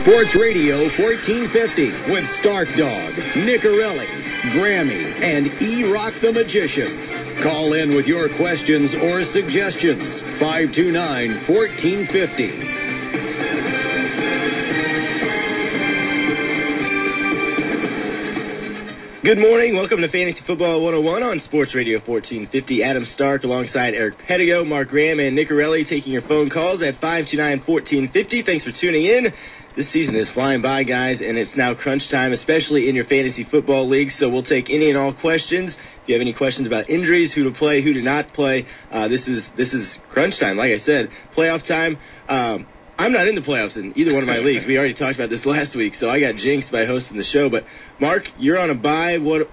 Sports Radio 1450 with Stark Dog, Nicorelli, Grammy, and E-Rock the Magician. Call in with your questions or suggestions. 529-1450. Good morning. Welcome to Fantasy Football 101 on Sports Radio 1450. Adam Stark alongside Eric Pedigo, Mark Graham, and Nicorelli taking your phone calls at 529-1450. Thanks for tuning in. This season is flying by, guys, and it's now crunch time, especially in your fantasy football league. So we'll take any and all questions. If you have any questions about injuries, who to play, who to not play, this is crunch time. Like I said, playoff time. I'm not in the playoffs in either one of my leagues. We already talked about this last week, so I got jinxed by hosting the show. But Mark, you're on a bye. What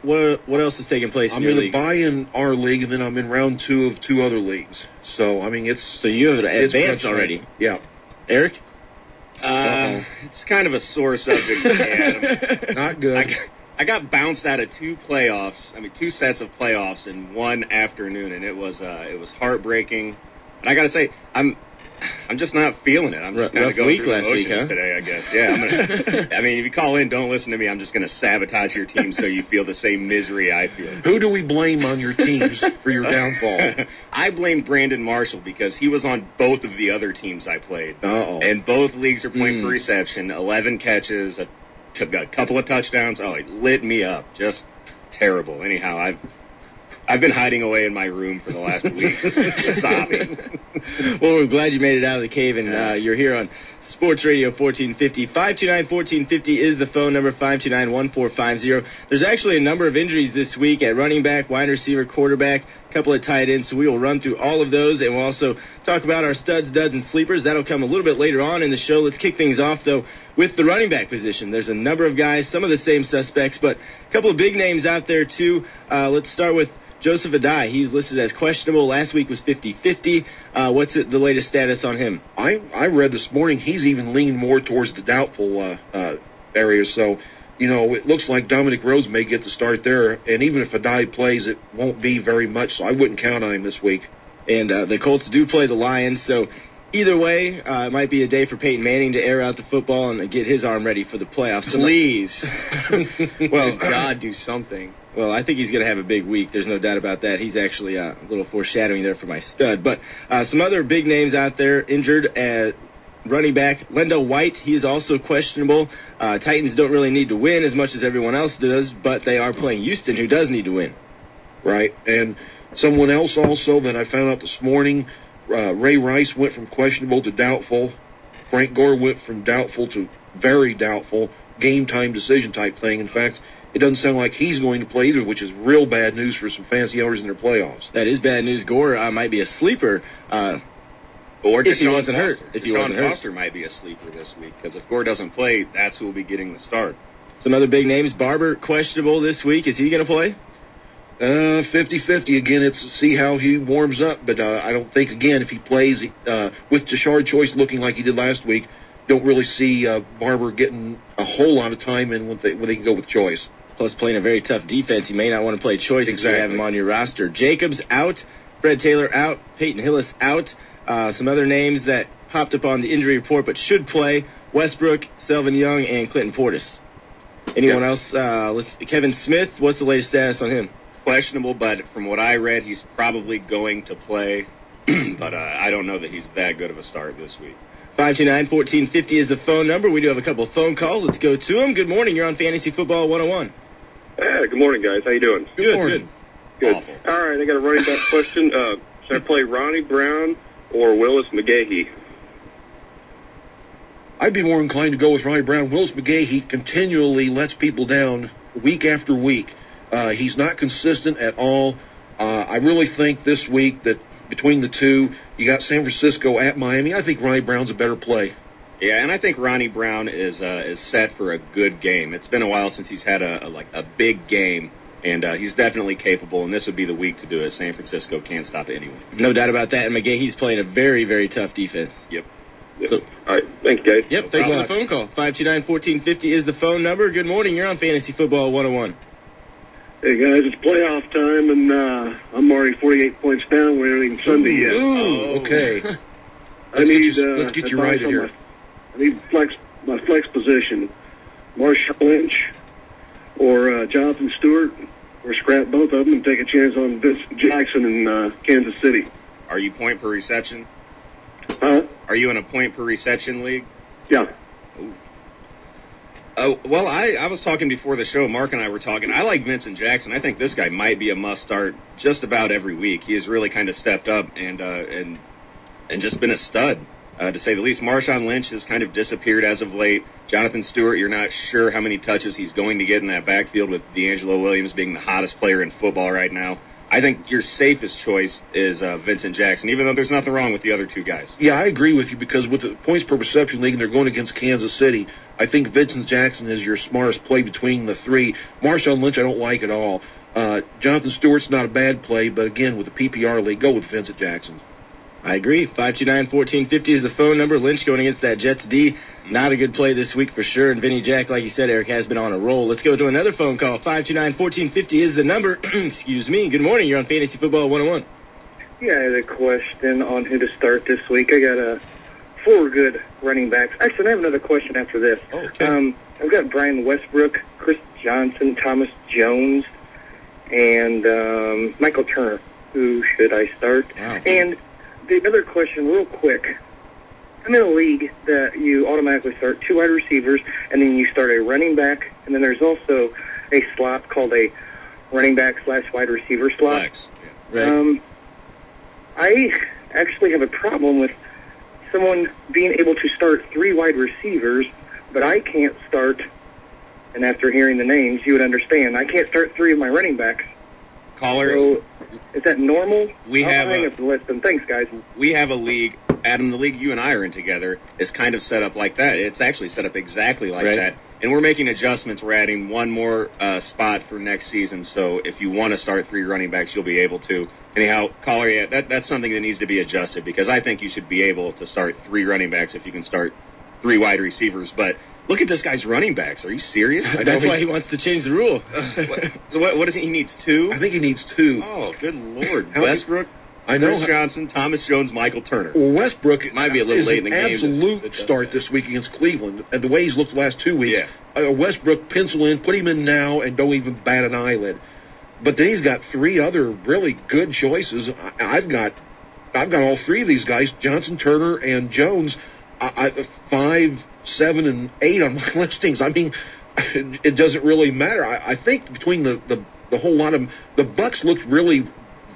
else is taking place in your league? I'm in a bye in our league, and then I'm in round 2 of 2 other leagues. So I mean, so you have advanced already. Yeah. Eric? It's kind of a sore subject for me, Adam. Not good. I got bounced out of 2 sets of playoffs in one afternoon, and it was heartbreaking. And I got to say, I'm just not feeling it. I'm just kind of going through the motions today, I guess. Yeah, I mean, if you call in, don't listen to me. I'm just going to sabotage your team so you feel the same misery I feel. Who do we blame on your teams for your downfall? I blame Brandon Marshall because he was on both of the other teams I played. Uh-oh. And both leagues are point per reception, 11 catches, a couple of touchdowns. Oh, it lit me up. Just terrible. Anyhow, I've been hiding away in my room for the last week, just sobbing. Well, we're glad you made it out of the cave, and you're here on Sports Radio 1450. 529-1450 is the phone number, 529-1450. There's actually a number of injuries this week at running back, wide receiver, quarterback, a couple of tight ends, so we will run through all of those, and we'll also talk about our studs, duds, and sleepers. That'll come a little bit later on in the show. Let's kick things off, though, with the running back position. There's a number of guys, some of the same suspects, but a couple of big names out there, too. Let's start with Joseph Adai. He's listed as questionable. Last week was 50-50. What's the latest status on him? I read this morning he's even leaned more towards the doubtful area. So, it looks like Dominic Rose may get the start there. And even if Adai plays, it won't be very much. So I wouldn't count on him this week. And the Colts do play the Lions. So either way, it might be a day for Peyton Manning to air out the football and get his arm ready for the playoffs. Please. Well, God, do something. Well, I think he's going to have a big week. There's no doubt about that. He's actually a little foreshadowing there for my stud. But some other big names out there injured at running back. Lendell White, he is also questionable. Titans don't really need to win as much as everyone else does, but they are playing Houston, who does need to win. Right. And someone else also that I found out this morning, Ray Rice went from questionable to doubtful. Frank Gore went from doubtful to very doubtful, game-time decision type thing. In fact, it doesn't sound like he's going to play either, which is real bad news for some fantasy owners in their playoffs. That is bad news. Gore might be a sleeper or if he wasn't hurt. Deshaun Foster might be a sleeper this week because if Gore doesn't play, that's who will be getting the start. Some other big names. Barber, questionable this week. Is he going to play? 50-50 again. It's to see how he warms up, but I don't think, again, if he plays with Tashard Choice looking like he did last week, don't really see Barber getting a whole lot of time in when they can go with Choice. Plus, playing a very tough defense, you may not want to play Choice if you have him on your roster. Jacobs out, Fred Taylor out, Peyton Hillis out. Some other names that popped up on the injury report but should play: Westbrook, Selvin Young, and Clinton Portis. Anyone else? Kevin Smith, what's the latest status on him? Questionable, but from what I read, he's probably going to play. But I don't know that he's that good of a start this week. 529-1450 is the phone number. We do have a couple of phone calls. Let's go to them. Good morning. You're on Fantasy Football 101. Good morning, guys. How you doing? Good. Awful. All right, I got a running back question. Should I play Ronnie Brown or Willis McGahee? I'd be more inclined to go with Ronnie Brown. Willis McGahee continually lets people down week after week. He's not consistent at all. I really think this week that between the two, you got San Francisco at Miami. I think Ronnie Brown's a better play. Yeah, and I think Ronnie Brown is set for a good game. It's been a while since he's had a big game, and he's definitely capable, and this would be the week to do it. San Francisco can't stop anyone. No doubt about that, and McGahee's playing a very, very tough defense. Yep. So, all right, thank you, guys. Yep, thanks for the phone call. 529-1450 is the phone number. Good morning. You're on Fantasy Football 101. Hey, guys, it's playoff time, and I'm already 48 points down. We haven't even Sunday yet. Ooh, okay. Let's get you right here. I need my flex position, Marshawn Lynch or Jonathan Stewart, or scrap both of them and take a chance on Vincent Jackson in Kansas City. Are you point per reception? Huh? Are you in a point per reception league? Yeah. Well, I was talking before the show. Mark and I were talking. I like Vincent Jackson. I think this guy might be a must-start just about every week. He has really kind of stepped up and just been a stud, to say the least. Marshawn Lynch has kind of disappeared as of late. Jonathan Stewart, you're not sure how many touches he's going to get in that backfield with D'Angelo Williams being the hottest player in football right now. I think your safest choice is Vincent Jackson, even though there's nothing wrong with the other two guys. Yeah, I agree with you because with the points per reception league and they're going against Kansas City, I think Vincent Jackson is your smartest play between the three. Marshawn Lynch I don't like at all. Jonathan Stewart's not a bad play, but again, with the PPR league, go with Vincent Jackson. I agree. 529-1450 is the phone number. Lynch going against that Jets D. Not a good play this week for sure. And Vinny Jack, like you said, Eric, has been on a roll. Let's go to another phone call. 529-1450 is the number. Excuse me. Good morning. You're on Fantasy Football 101. Yeah, I had a question on who to start this week. I got 4 good running backs. Actually, I have another question after this. Oh, okay. I've got Brian Westbrook, Chris Johnson, Thomas Jones, and Michael Turner. Who should I start? Wow. And the other question, real quick. I'm in a league that you automatically start 2 wide receivers, and then you start a running back, and then there's also a slot called a running back / wide receiver slot. Flex. Yeah. Right. I actually have a problem with someone being able to start 3 wide receivers, but I can't start, and after hearing the names, you would understand, I can't start 3 of my running backs. Caller, So, is that normal? We I'll have hang a- up the list, and thanks, guys. we have a league. Adam, the league you and I are in together is kind of set up like that. It's actually set up exactly like Right. that. And we're making adjustments. We're adding one more spot for next season. So if you want to start 3 running backs, you'll be able to. Anyhow, caller, yeah, that's something that needs to be adjusted because I think you should be able to start 3 running backs if you can start 3 wide receivers. But look at this guy's running backs. Are you serious? That's why he wants to change the rule. So what is he? He needs 2? I think he needs 2. Oh, good Lord. How- Westbrook, I know. Chris Johnson, Thomas Jones, Michael Turner. Well, Westbrook Might be a little is late in an the game to absolute adjust start that. this week against Cleveland. And the way he's looked the last 2 weeks, Yeah. Westbrook, pencil in, put him in now, and don't even bat an eyelid. But then he's got 3 other really good choices. I've got all 3 of these guys, Johnson, Turner, and Jones, 5, 7, and 8 on my listings. I mean, it doesn't really matter. I think between the whole lot of them, the Bucks looked really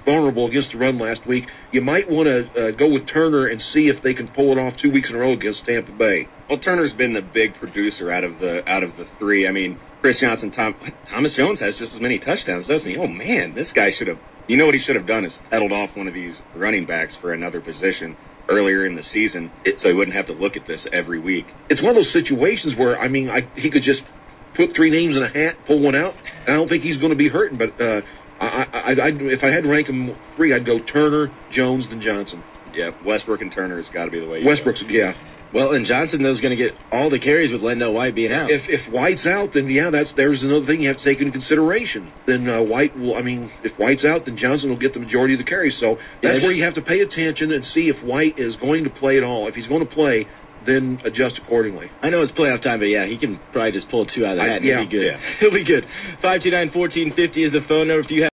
vulnerable against the run last week. You might want to go with Turner and see if they can pull it off 2 weeks in a row against Tampa Bay. Well, Turner's been the big producer out of the 3. I mean, Chris Johnson, Thomas Jones has just as many touchdowns, doesn't he? Oh man, this guy should have. You know what he should have done is peddled off one of these running backs for another position earlier in the season, so he wouldn't have to look at this every week. It's one of those situations where he could just put 3 names in a hat, pull one out. And I don't think he's going to be hurting, but if I had to rank them 3, I'd go Turner, Jones, then Johnson. Yeah, Westbrook and Turner has got to be the way. Westbrook's, yeah. Well, and Johnson, though, is going to get all the carries with Lendell White being out. If White's out, then there's another thing you have to take into consideration. Then if White's out, then Johnson will get the majority of the carries. So that's where you have to pay attention and see if White is going to play at all. If he's going to play, then adjust accordingly. I know it's playoff time, but yeah, he can probably just pull 2 out of the hat and he'll be good. Yeah. He'll be good. 529-1450 is the phone number if you have